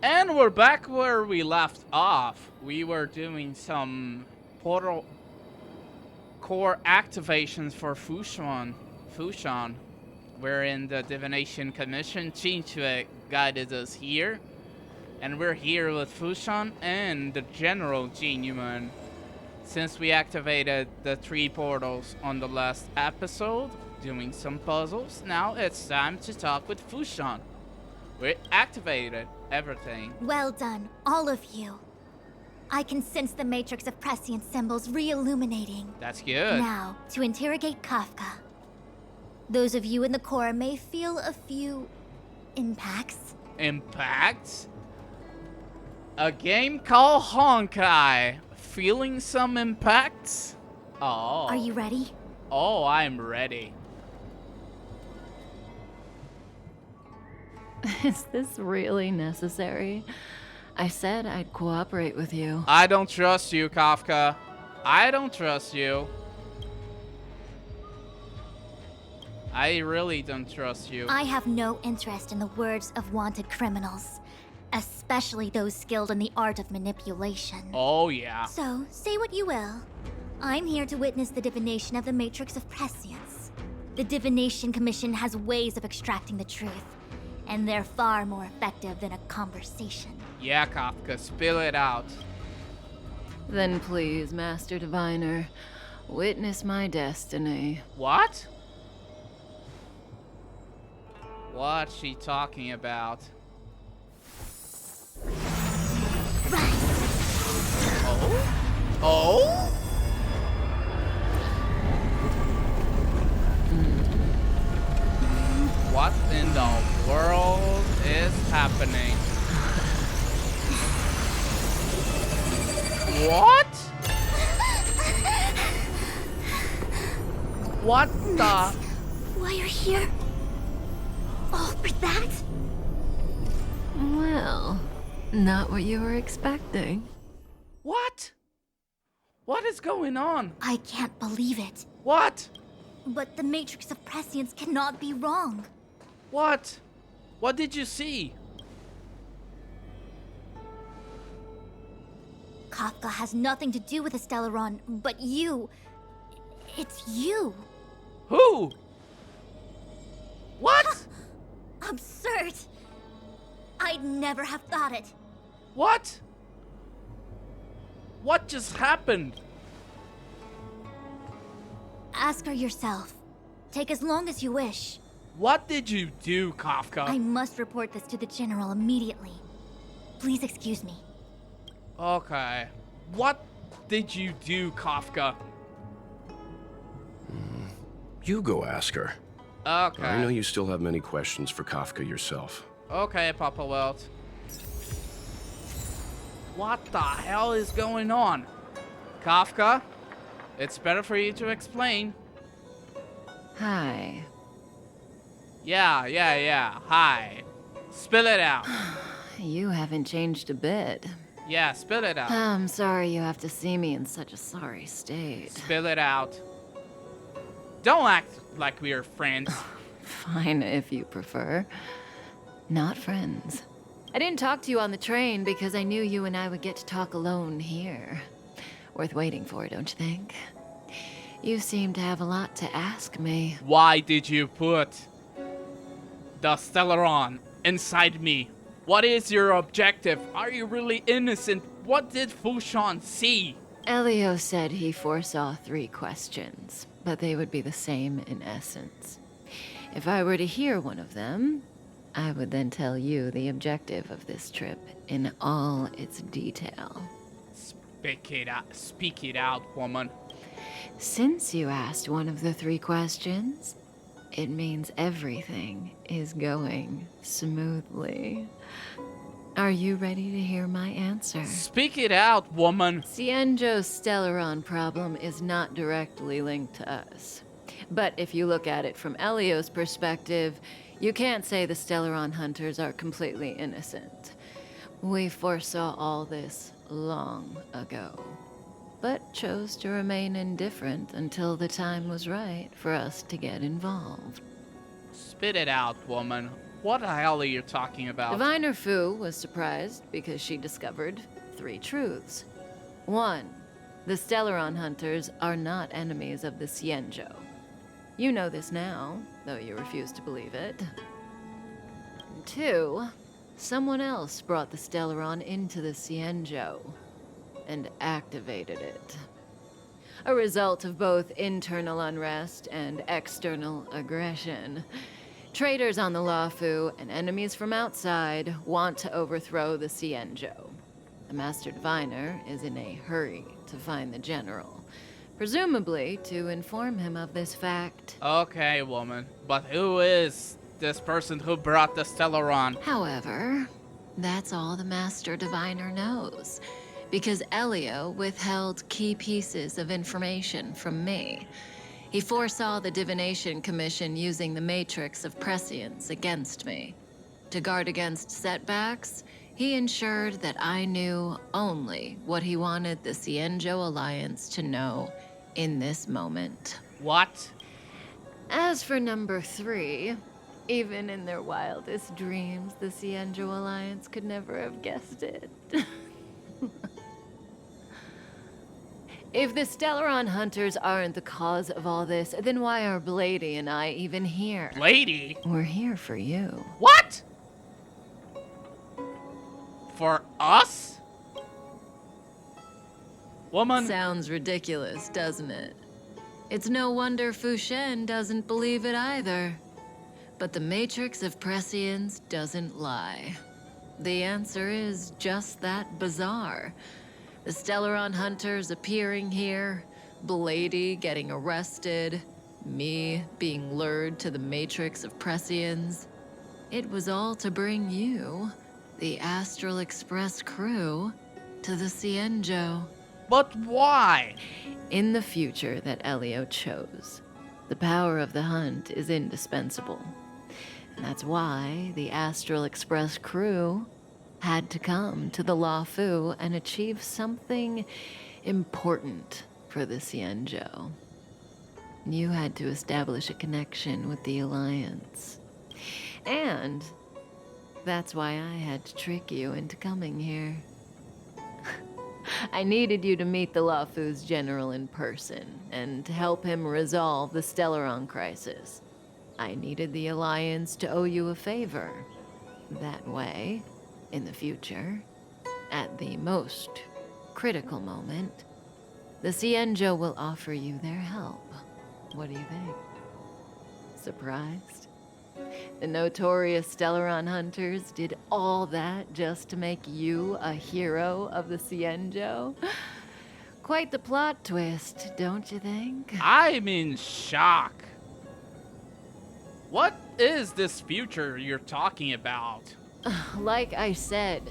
And we're back where we left off. We were doing some portal core activations for Fushan, wherein the Divination Commission Xianzhou guided us here. And we're here with Fushan and the General Genuine. Since we activated the 3 portals on the last episode, doing some puzzles, now it's time to talk with Fushan. We activated everything. Well done, all of you. I can sense the matrix of prescient symbols re-illuminating. That's good. Now, to interrogate Kafka. Those of you in the core may feel a few impacts. Impacts? A game called Honkai. Feeling some impacts? Oh. Are you ready? Oh, I'm ready. Is this really necessary? I said I'd cooperate with you. I don't trust you, Kafka. I don't trust you. I really don't trust you. I have no interest in the words of wanted criminals, especially those skilled in the art of manipulation. Oh, yeah. So, say what you will. I'm here to witness the divination of the matrix of prescience. The Divination Commission has ways of extracting the truth, and they're far more effective than a conversation. Yeah, Kafka, spill it out. Then please, Master Diviner, witness my destiny. What? What's she talking about? Right. Oh? Oh? What in the world is happening? What? What the? Why you're here? All for that? Well, not what you were expecting. What? What is going on? I can't believe it. What? But the matrix of prescience cannot be wrong. What? What did you see? Kafka has nothing to do with the Stellaron, but you. It's you. Who? What? Absurd. I'd never have thought it. What? What just happened? Ask her yourself. Take as long as you wish. What did you do, Kafka? I must report this to the General immediately. Please excuse me. Okay. What did you do, Kafka? You go ask her. Okay. I know you still have many questions for Kafka yourself. Okay, Papa Welt. What the hell is going on? Kafka? It's better for you to explain. Hi. Yeah. Hi. Spill it out. You haven't changed a bit. Yeah, spill it out. I'm sorry you have to see me in such a sorry state. Spill it out. Don't act like we're friends. Fine, if you prefer. Not friends. I didn't talk to you on the train because I knew you and I would get to talk alone here. Worth waiting for, don't you think? You seem to have a lot to ask me. Why did you put the Stellaron inside me? What is your objective? Are you really innocent? What did Fushan see? Elio said he foresaw 3 questions, but they would be the same in essence. If I were to hear one of them, I would then tell you the objective of this trip in all its detail. Speak it out, woman. Since you asked one of the 3 questions, it means everything is going smoothly. Are you ready to hear my answer? Speak it out, woman. Xianzhou's Stellaron problem is not directly linked to us. But if you look at it from Elio's perspective, you can't say the Stellaron hunters are completely innocent. We foresaw all this long ago, but chose to remain indifferent until the time was right for us to get involved. Spit it out, woman. What the hell are you talking about? Diviner Fu was surprised because she discovered 3 truths. 1. The Stellaron hunters are not enemies of the Xianzhou. You know this now, though you refuse to believe it. 2. Someone else brought the Stellaron into the Xianzhou and activated it. A result of both internal unrest and external aggression. Traitors on the LUOFU and enemies from outside want to overthrow the Xianzhou. The Master Diviner is in a hurry to find the General, presumably to inform him of this fact. Okay, woman. But who is this person who brought the Stellaron? However, that's all the Master Diviner knows, because Elio withheld key pieces of information from me. He foresaw the Divination Commission using the Matrix of Prescience against me. To guard against setbacks, he ensured that I knew only what he wanted the Xianzhou Alliance to know in this moment. What? As for number 3, even in their wildest dreams, the Xianzhou Alliance could never have guessed it. If the Stellaron hunters aren't the cause of all this, then why are Blady and I even here? Lady? We're here for you. What? For us? Woman? Sounds ridiculous, doesn't it? It's no wonder Fu Shen doesn't believe it either. But the Matrix of Prescience doesn't lie. The answer is just that bizarre. The Stellaron hunters appearing here, Blady getting arrested, me being lured to the Matrix of Prescience. It was all to bring you, the Astral Express crew, to the Xianzhou. But why? In the future that Elio chose, the power of the hunt is indispensable. And that's why the Astral Express crew had to come to the LUOFU and achieve something important for the Xianzhou. You had to establish a connection with the Alliance. And that's why I had to trick you into coming here. I needed you to meet the LUOFU's general in person and to help him resolve the Stellaron crisis. I needed the Alliance to owe you a favor. That way, in the future, at the most critical moment, the Xianzhou will offer you their help. What do you think? Surprised? The notorious Stellaron hunters did all that just to make you a hero of the Xianzhou? Quite the plot twist, don't you think? I'm in shock. What is this future you're talking about? Like I said,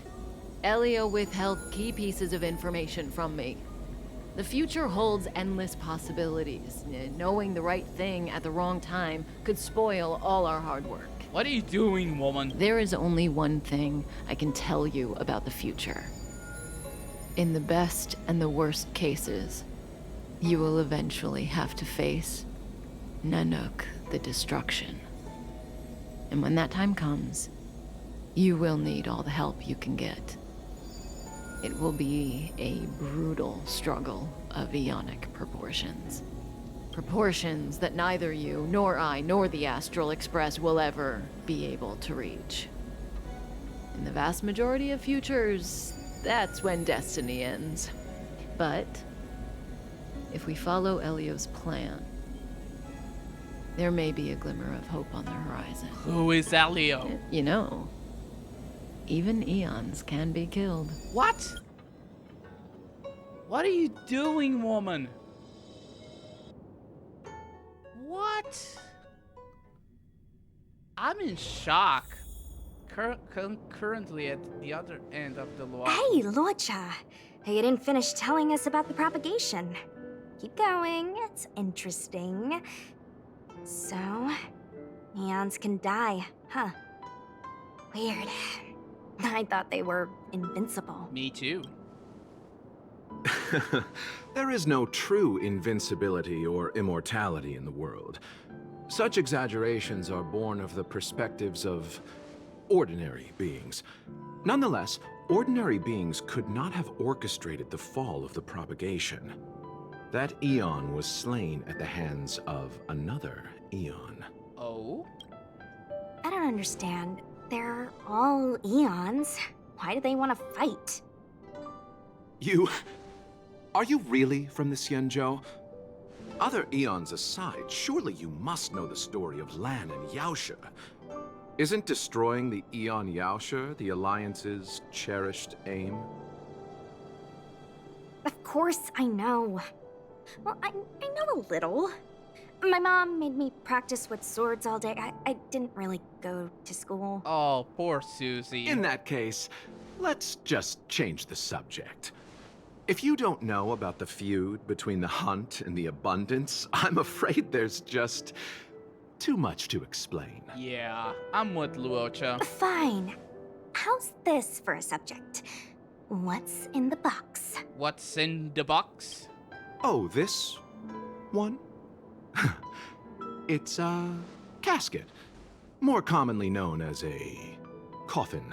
Elio withheld key pieces of information from me. The future holds endless possibilities. Knowing the right thing at the wrong time could spoil all our hard work. What are you doing, woman? There is only one thing I can tell you about the future. In the best and the worst cases, you will eventually have to face Nanook the Destruction. And when that time comes, you will need all the help you can get. It will be a brutal struggle of eonic proportions. Proportions that neither you, nor I, nor the Astral Express will ever be able to reach. In the vast majority of futures, that's when destiny ends. But if we follow Elio's plan, there may be a glimmer of hope on the horizon. Who is Elio? You know, even eons can be killed. What? What are you doing, woman? What? I'm in shock. Currently at the other end of the LUOFU. Hey, Luocha. You didn't finish telling us about the propagation. Keep going, it's interesting. So, eons can die, huh? Weird. I thought they were invincible. Me too. There is no true invincibility or immortality in the world. Such exaggerations are born of the perspectives of ordinary beings. Nonetheless, ordinary beings could not have orchestrated the fall of the propagation. That eon was slain at the hands of another eon. Oh? I don't understand. They're all eons. Why do they want to fight? Are you really from the Xianzhou? Other eons aside, surely you must know the story of Lan and Yaoshe. Isn't destroying the Eon Yaoshe the Alliance's cherished aim? Of course I know. Well, I know a little. My mom made me practice with swords all day. I didn't really go to school. Oh, poor Susie. In that case, let's just change the subject. If you don't know about the feud between the Hunt and the Abundance, I'm afraid there's just too much to explain. Yeah, I'm with Luocha. Fine. How's this for a subject? What's in the box? What's in the box? Oh, this one? It's a casket, more commonly known as a coffin.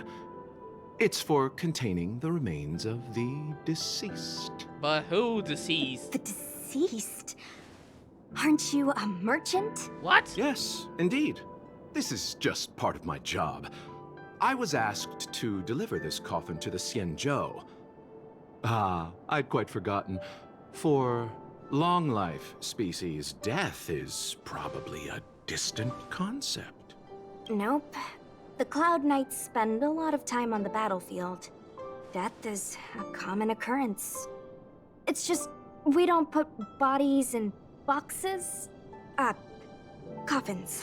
It's for containing the remains of the deceased. But who deceased? The deceased? Aren't you a merchant? What? Yes, indeed. This is just part of my job. I was asked to deliver this coffin to the Xianzhou. I'd quite forgotten. For long life species, death is probably a distant concept. Nope. The Cloud Knights spend a lot of time on the battlefield. Death is a common occurrence. It's just, we don't put bodies in boxes? Coffins.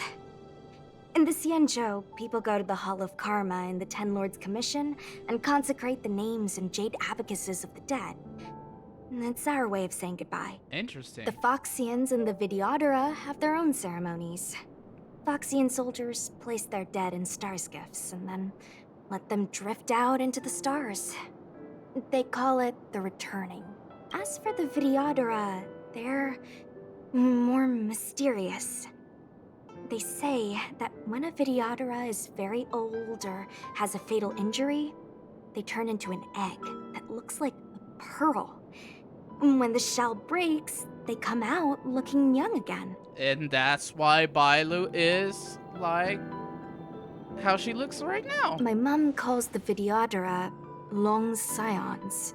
In the Xianzhou, people go to the Hall of Karma in the Ten Lords Commission and consecrate the names and jade abacuses of the dead. It's our way of saying goodbye. Interesting. The Foxians and the Videodora have their own ceremonies. Foxian soldiers place their dead in star skiffs and then let them drift out into the stars. They call it the returning. As for the Videodora, they're more mysterious. They say that when a Videodora is very old or has a fatal injury, they turn into an egg that looks like a pearl. When the shell breaks, they come out looking young again. And that's why Bailu is like how she looks right now. My mom calls the Videodora long scions.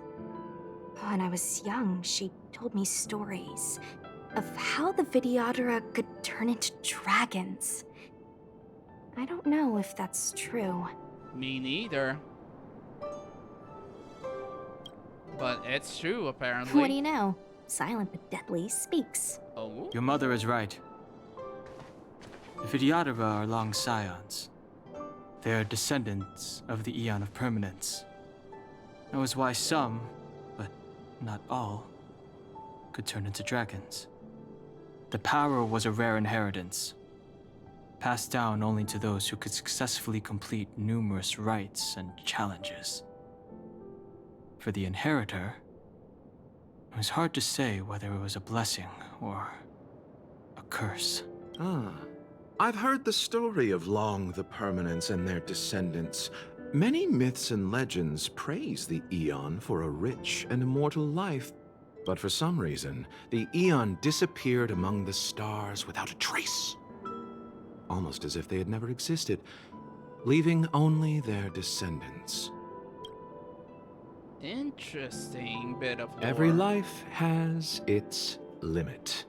When I was young, she told me stories of how the Videodora could turn into dragons. I don't know if that's true. Me neither. But it's true, apparently. What do you know? Silent but deadly speaks. Oh? Your mother is right. The Videodora are long scions. They are descendants of the Eon of Permanence. That was why some, but not all, could turn into dragons. The power was a rare inheritance, passed down only to those who could successfully complete numerous rites and challenges. For the inheritor, it was hard to say whether it was a blessing or a curse. I've heard the story of Long the Permanence and their descendants. Many myths and legends praise the Eon for a rich and immortal life. But for some reason, the Eon disappeared among the stars without a trace. Almost as if they had never existed, leaving only their descendants. Interesting bit of lore. Every life has its limit.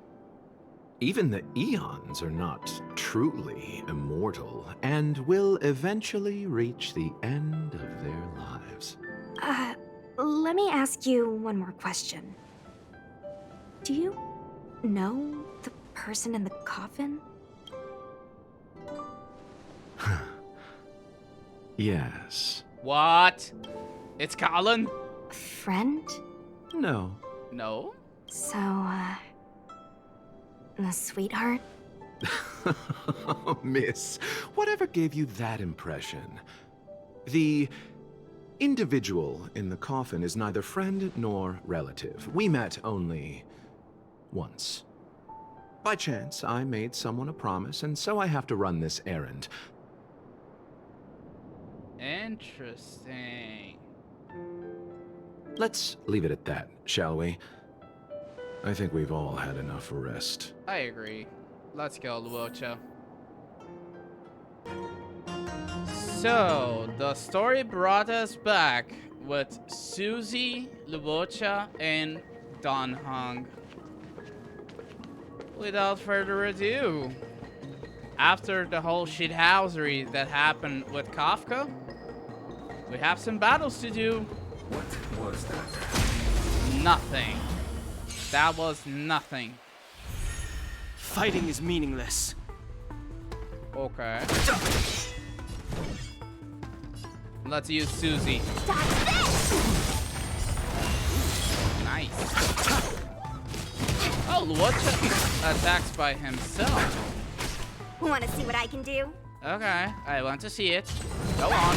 Even the Eons are not truly immortal and will eventually reach the end of their lives. Let me ask you one more question. Do you know the person in the coffin? Yes. What? It's Colin? Friend? No. No? So, a sweetheart? Miss, whatever gave you that impression? The individual in the coffin is neither friend nor relative. We met only once. By chance, I made someone a promise, and so I have to run this errand. Interesting. Let's leave it at that, shall we? I think we've all had enough rest. I agree. Let's go, Luocha. So, the story brought us back with Susie, Luocha, and Don Hong. Without further ado, after the whole shithousery that happened with KAFKA, we have some battles to do. What was that? Nothing. That was nothing. Fighting is meaningless. Okay. Let's use Susie. Nice. Oh, Luocha attacks by himself. Want to see what I can do? Okay, I want to see it. Go on.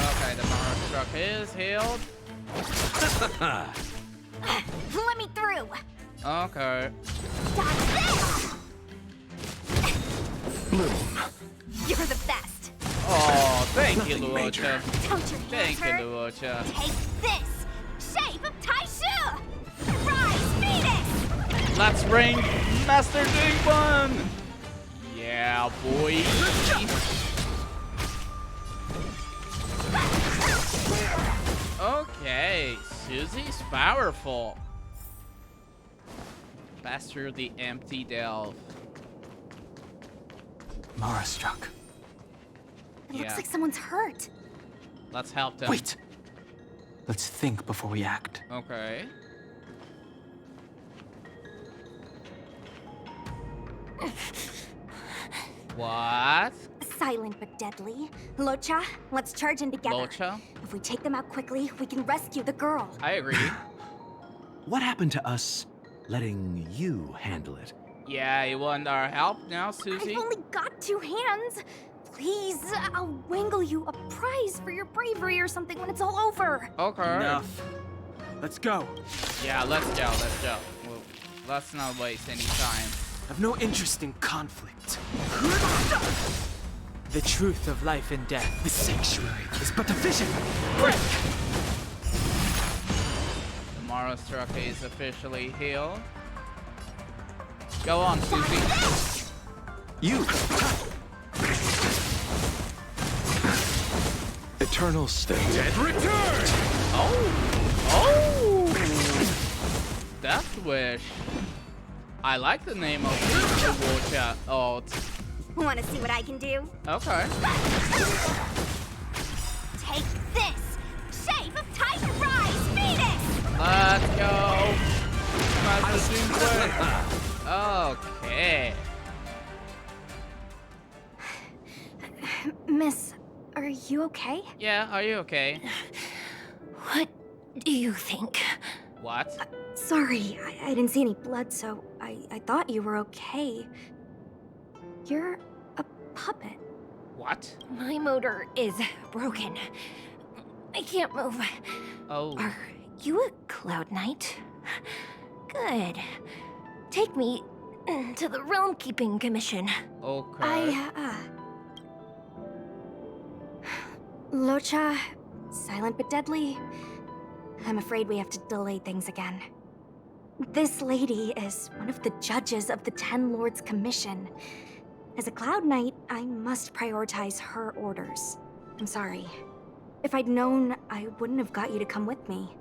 Okay, the Mara truck is healed. Let me through. Okay. Bloom. You're the best. Oh, thank you, Nothing major. Luocha. Don't your Thank hands you, hurt? Luocha. Take this. Shape of Taishu. Rise, Phoenix. Let's bring Master Dingman. Yeah, boy. Okay, Susie's powerful. Pass through the empty delve. Mara struck. It looks Yeah. like someone's hurt. Let's help them. Wait! Let's think before we act. Okay. What? Silent but deadly. Locha, let's charge in together. Locha? If we take them out quickly, we can rescue the girl. I agree. What happened to us letting you handle it? Yeah, you want our help now, I've Susie? only got 2 hands. Please, I'll wangle you a prize for your bravery or something when it's all over. Okay. Enough. Let's go. Yeah, let's go, let's go. Well, let's not waste any time. I've no interest in conflict. The truth of life and death. The sanctuary is but a vision. Break! The Mara Struck is officially healed. Go on, Susie. You! Eternal state. Return! Oh! Death Wish. I like the name of the Luocha ult. Want to see what I can do? Okay. Take this. Shape of Titan Rise, Phoenix. Let's go. Master Dingman. Okay. Miss, are you okay? Yeah, are you okay? What do you think? What? Sorry, I didn't see any blood, so I thought you were okay. You're a puppet. What? My motor is broken. I can't move. Oh. Are you a Cloud Knight? Good. Take me to the Realm Keeping Commission. Okay. Locha, silent but deadly. I'm afraid we have to delay things again. This lady is one of the judges of the Ten Lords Commission. As a Cloud Knight, I must prioritize her orders. I'm sorry. If I'd known, I wouldn't have got you to come with me.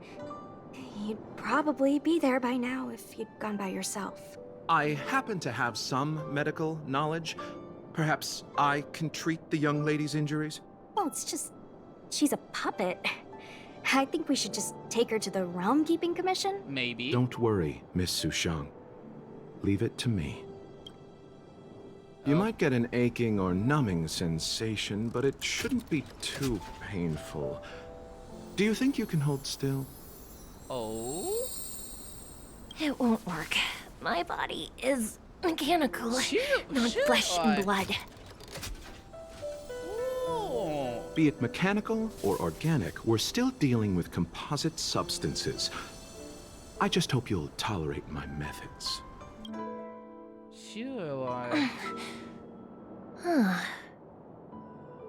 You'd probably be there by now if you'd gone by yourself. I happen to have some medical knowledge. Perhaps I can treat the young lady's injuries? Well, it's just... she's a puppet. I think we should just take her to the Realm Keeping Commission. Maybe. Don't worry, Miss Sushang. Leave it to me. You might get an aching or numbing sensation, but it shouldn't be too painful. Do you think you can hold still? Oh? It won't work. My body is mechanical, not Shoot. flesh and blood. Oh. Be it mechanical or organic, we're still dealing with composite substances. I just hope you'll tolerate my methods. about you, Aloy?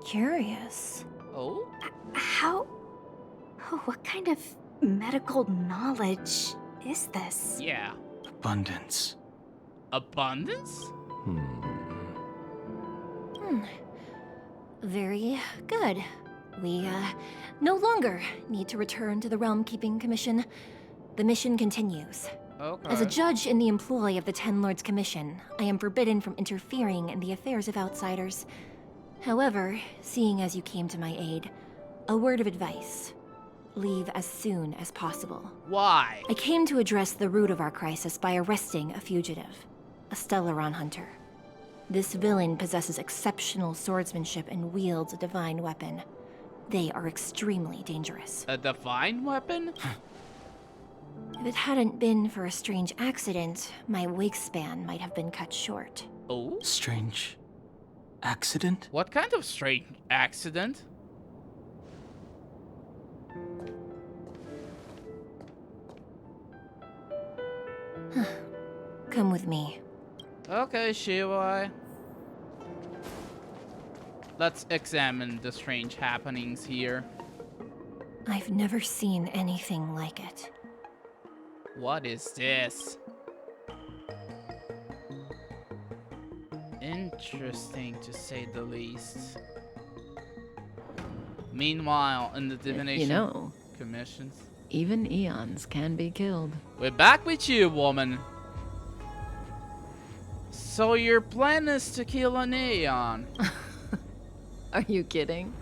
Curious. Oh? How... What kind of medical knowledge is this? Yeah. Abundance. Abundance? Very good. We, no longer need to return to the Realm Keeping Commission. The mission continues. Okay. As a judge in the employ of the Ten Lords Commission, I am forbidden from interfering in the affairs of outsiders. However, seeing as you came to my aid, a word of advice. Leave as soon as possible. Why? I came to address the root of our crisis by arresting a fugitive, a Stellaron hunter. This villain possesses exceptional swordsmanship and wields a divine weapon. They are extremely dangerous. A divine weapon? If it hadn't been for a strange accident, my wingspan might have been cut short. Oh? Strange accident? What kind of strange accident? Come with me. Okay, Shiwai. Let's examine the strange happenings here. I've never seen anything like it. What is this? Interesting, to say the least. Meanwhile, in the divination You know, commissions, even eons can be killed. we're back with you, woman. So your plan is to kill an Aeon. Are you kidding?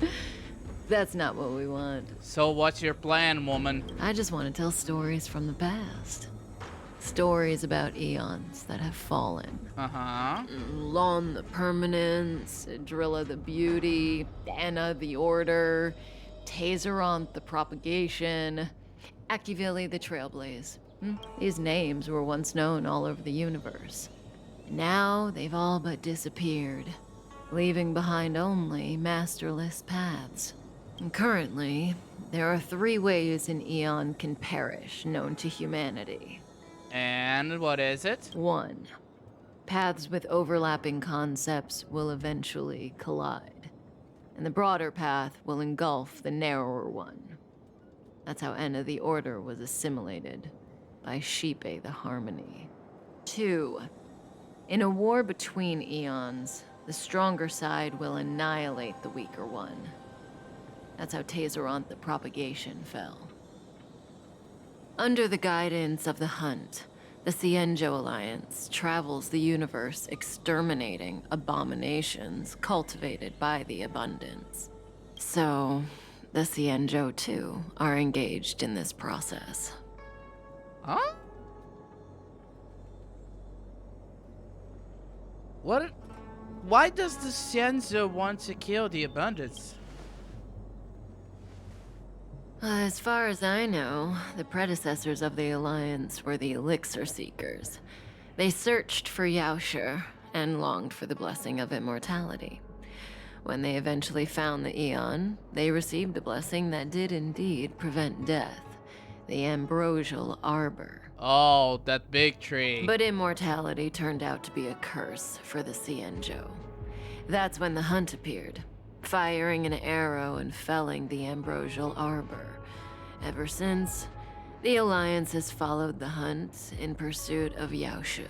That's not what we want. So what's your plan, woman? I just want to tell stories from the past. Stories about eons that have fallen. Uh-huh. Lon the Permanence, Drilla the Beauty, Anna the Order, Taseront the Propagation, Akivili the Trailblaze. These names were once known all over the universe. Now they've all but disappeared, leaving behind only masterless paths. And currently, there are 3 ways an eon can perish known to humanity. And what is it? 1. Paths with overlapping concepts will eventually collide, and the broader path will engulf the narrower one. That's how Enna the Order was assimilated, by Xipe the Harmony. 2. In a war between eons, the stronger side will annihilate the weaker one. That's how Taseront the Propagation fell. Under the guidance of the Hunt, the Xianzhou Alliance travels the universe exterminating abominations cultivated by the Abundance. So, the Xianzhou too are engaged in this process. Huh? What? Why does the Xianzhou want to kill the Abundance? As far as I know, the predecessors of the Alliance were the Elixir Seekers. They searched for Yaoshe and longed for the blessing of immortality. When they eventually found the Eon, they received a blessing that did indeed prevent death, the Ambrosial Arbor. Oh, that big tree. But immortality turned out to be a curse for the Xianzhou. That's when the Hunt appeared, firing an arrow and felling the Ambrosial Arbor. Ever since, the Alliance has followed the Hunt in pursuit of Yaoshe,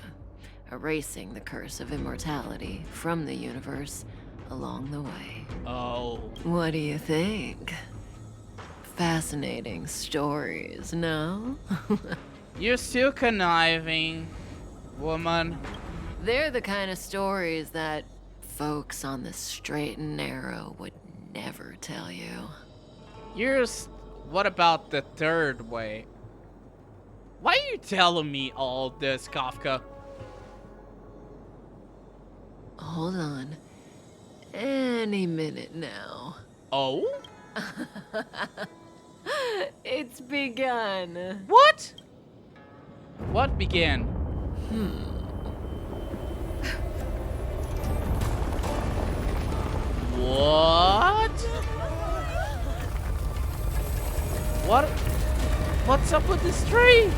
erasing the curse of immortality from the universe along the way. Oh. What do you think? Fascinating stories, no? You're still conniving, woman. They're the kind of stories that folks on the straight and narrow would never tell you. What about the 3rd way? Why are you telling me all this, Kafka? Hold on. Any minute now. Oh? It's begun. What? What began? What? What? What's up with this tree?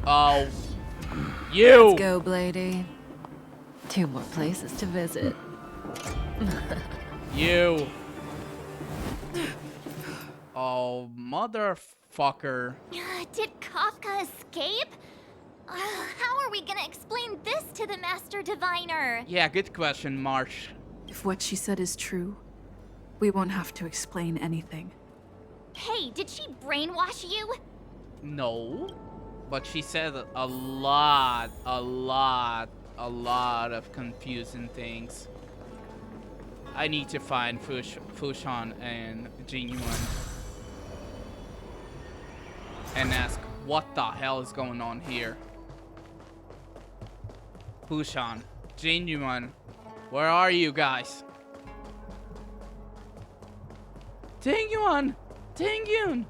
Oh. You! Let's go, Blady. 2 more places to visit. You. Oh, motherfucker. Did Kafka escape? How are we gonna explain this to the Master Diviner? Yeah, good question, Marsh. If what she said is true, we won't have to explain anything. Hey, did she brainwash you? No. But she said a lot of confusing things. I need to find Fushan and Jinyuan and ask what the hell is going on here. Fushan, Jinyuan, where are you guys? Tingyuan! Tingyun!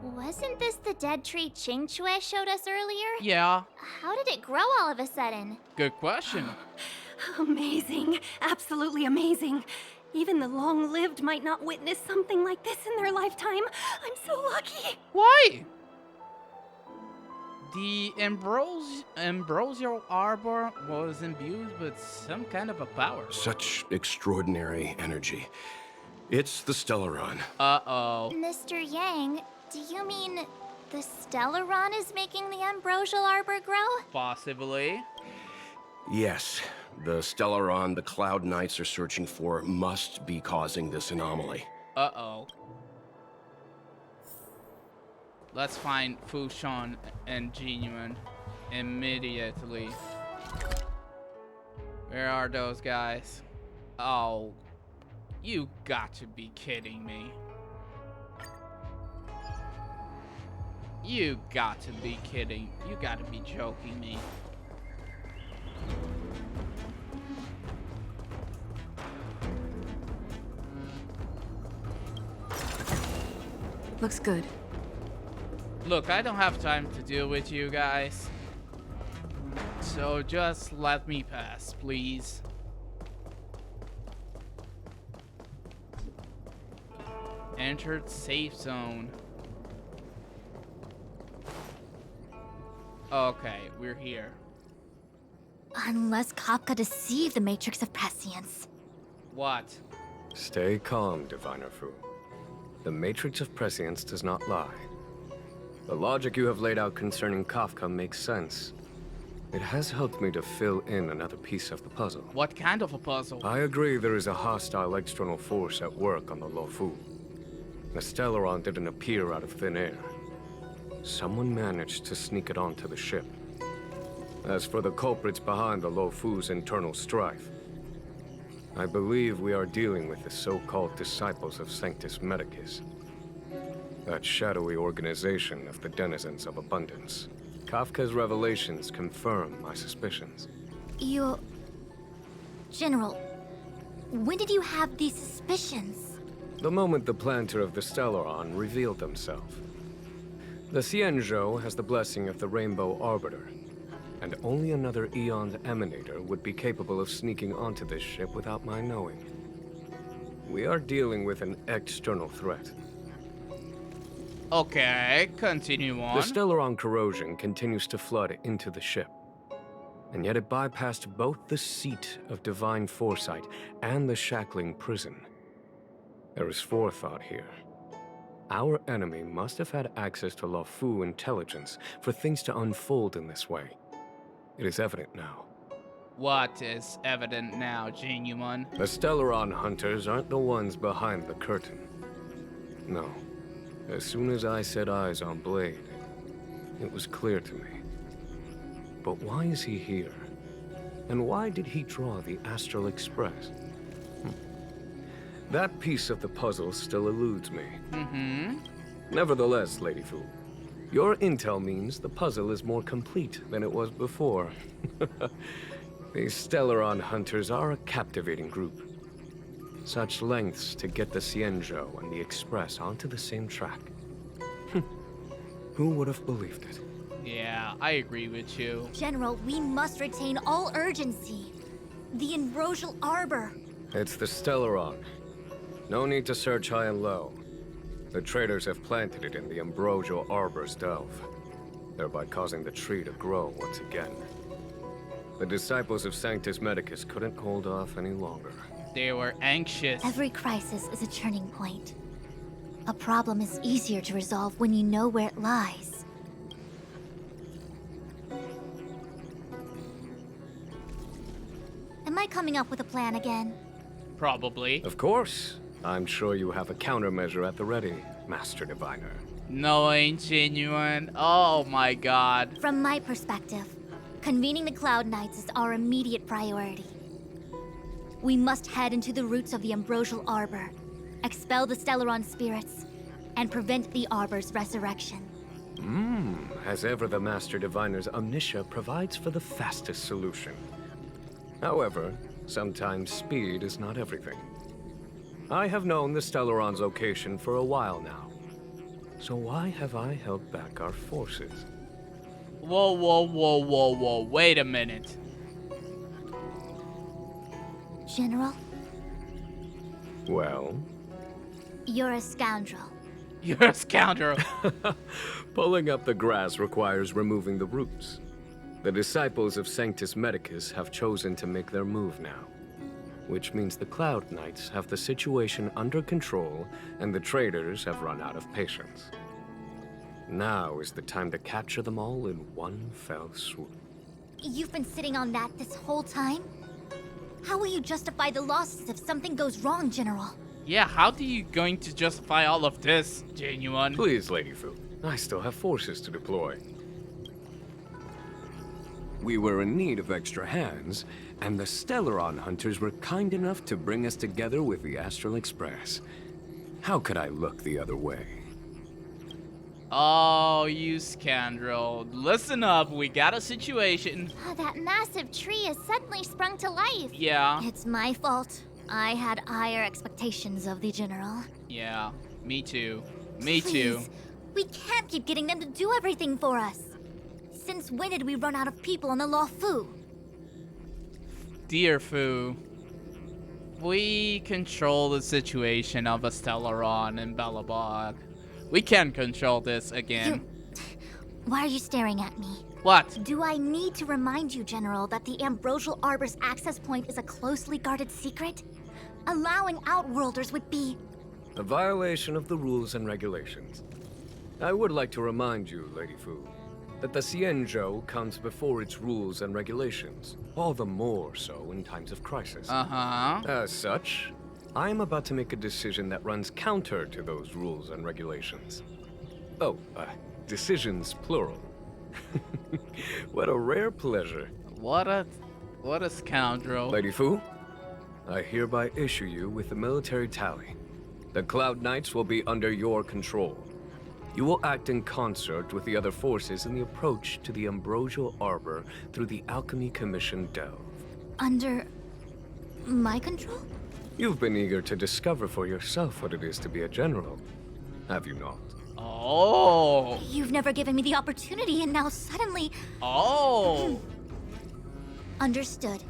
Wasn't this the dead tree Qingchui showed us earlier? Yeah, How did it grow all of a sudden? good question. Amazing. Absolutely amazing. Even the long-lived might not witness something like this in their lifetime. I'm so lucky. Why? The ambrosial arbor was imbued with some kind of a power. Such extraordinary energy. It's the Stellaron. Uh-oh. Mr. Yang, do you mean the Stellaron is making the ambrosial arbor grow? Possibly. Yes, the Stellaron the Cloud Knights are searching for must be causing this anomaly. Uh-oh. Let's find Fushan and Jinyuan immediately. Where are those guys? Oh, you got to be kidding me. You got to be kidding. You got to be joking me. Looks good. Look, I don't have time to deal with you guys. So just let me pass, please. Entered safe zone. Okay, we're here. Unless Kafka deceived the Matrix of Prescience. What? Stay calm, Diviner Fu. The Matrix of Prescience does not lie. The logic you have laid out concerning Kafka makes sense. It has helped me to fill in another piece of the puzzle. What kind of a puzzle? I agree there is a hostile external force at work on the LUOFU. The Stellaron didn't appear out of thin air. Someone managed to sneak it onto the ship. As for the culprits behind the LUOFU's internal strife, I believe we are dealing with the so-called disciples of Sanctus Medicus. That shadowy organization of the denizens of abundance. Kafka's revelations confirm my suspicions. General, when did you have these suspicions? The moment the planter of the Stellaron revealed themselves. The Xianzhou has the blessing of the Rainbow Arbiter, and only another Eon's Emanator would be capable of sneaking onto this ship without my knowing. We are dealing with an external threat. Okay, continue on. The Stellaron corrosion continues to flood into the ship, and yet it bypassed both the seat of divine foresight and the shackling prison. There is forethought here. Our enemy must have had access to LUOFU intelligence for things to unfold in this way. It is evident now. What is evident now, Jinyuan? The Stellaron hunters aren't the ones behind the curtain. No. As soon as I set eyes on Blade, it was clear to me. But why is he here? And why did he draw the Astral Express? That piece of the puzzle still eludes me. Nevertheless, Lady Fu, your intel means the puzzle is more complete than it was before. These Stellaron hunters are a captivating group. Such lengths to get the Xianzhou and the Express onto the same track. Who would have believed it? Yeah, I agree with you. General, we must retain all urgency. The ambrosial arbor. It's the Stellaron. No need to search high and low. The traders have planted it in the ambrosial arbor's delve, thereby causing the tree to grow once again. The disciples of Sanctus Medicus couldn't hold off any longer. They were anxious. Every crisis is a turning point. A problem is easier to resolve when you know where it lies. Am I coming up with a plan again? Probably. Of course. I'm sure you have a countermeasure at the ready, Master Diviner. No, ain't genuine. Oh my god. From my perspective, convening the Cloud Knights is our immediate priority. We must head into the roots of the ambrosial arbor, expel the Stellaron spirits, and prevent the arbor's resurrection. As ever, the Master Diviner's omniscia provides for the fastest solution. However, sometimes speed is not everything. I have known the Stellaron's location for a while now. So why have I held back our forces? Whoa, whoa, whoa, whoa, whoa. Wait a minute. General, Well? you're a scoundrel. You're a scoundrel. Pulling up the grass requires removing the roots. The disciples of Sanctus Medicus have chosen to make their move now, which means the Cloud Knights have the situation under control and the traders have run out of patience. Now is the time to capture them all in one fell swoop. You've been sitting on that this whole time? How will you justify the losses if something goes wrong, General? Yeah, how are you going to justify all of this, genuine? Please, Lady Fu. I still have forces to deploy. We were in need of extra hands, and the Stellaron hunters were kind enough to bring us together with the Astral Express. How could I look the other way? Oh, you scoundrel. Listen up, we got a situation. That massive tree has suddenly sprung to life. Yeah, It's my fault. I had higher expectations of the General. yeah, me too. Me too. Please, we can't keep getting them to do everything for us. Since when did we run out of people on the LUOFU? Dear Fu, we control the situation of a Stellaron and Belobog. We can control this again. Why are you staring at me? What? Do I need to remind you, General, that the Ambrosial Arbor's access point is a closely guarded secret? Allowing Outworlders would be... A violation of the rules and regulations. I would like to remind you, Lady Fu, that the Xianzhou comes before its rules and regulations, all the more so in times of crisis. Uh-huh. As such, I am about to make a decision that runs counter to those rules and regulations. Oh, decisions plural. What a rare pleasure. What a scoundrel. Lady Fu, I hereby issue you with the military tally. The Cloud Knights will be under your control. You will act in concert with the other forces in the approach to the Ambrosial Arbor through the Alchemy Commission delve. under... my control? You've been eager to discover for yourself what it is to be a general, have you not? Oh. You've never given me the opportunity, and now suddenly... Oh. Understood.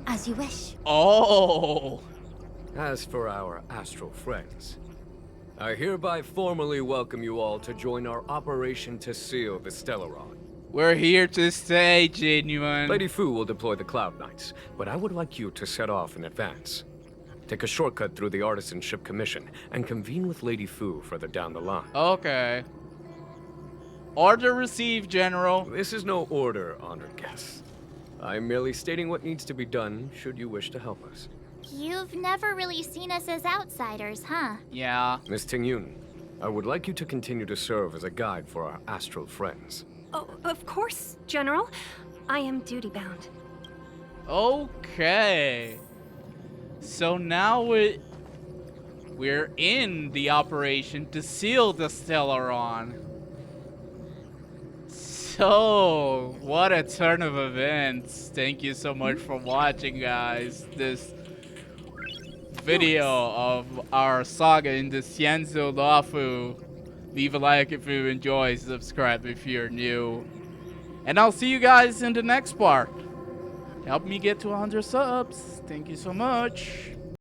As you wish. Oh. As for our astral friends, I hereby formally welcome you all to join our operation to seal the Stellaron. We're here to stay, genuine. Lady Fu will deploy the Cloud Knights, but I would like you to set off in advance. Take a shortcut through the Artisanship Commission and convene with Lady Fu further down the line. Okay. Order received, General. This is no order, honored guests. I'm merely stating what needs to be done should you wish to help us. You've never really seen us as outsiders, huh? Yeah. Miss Tingyun, I would like you to continue to serve as a guide for our astral friends. Oh, of course, General. I am duty-bound. Okay. So now we're in the operation to seal the Stellaron. So, what a turn of events. Thank you so much for watching, guys. This video of our saga in the Xianzhou LUOFU. Leave a like if you enjoy, subscribe if you're new. And I'll see you guys in the next part. Help me get to 100 subs. Thank you so much.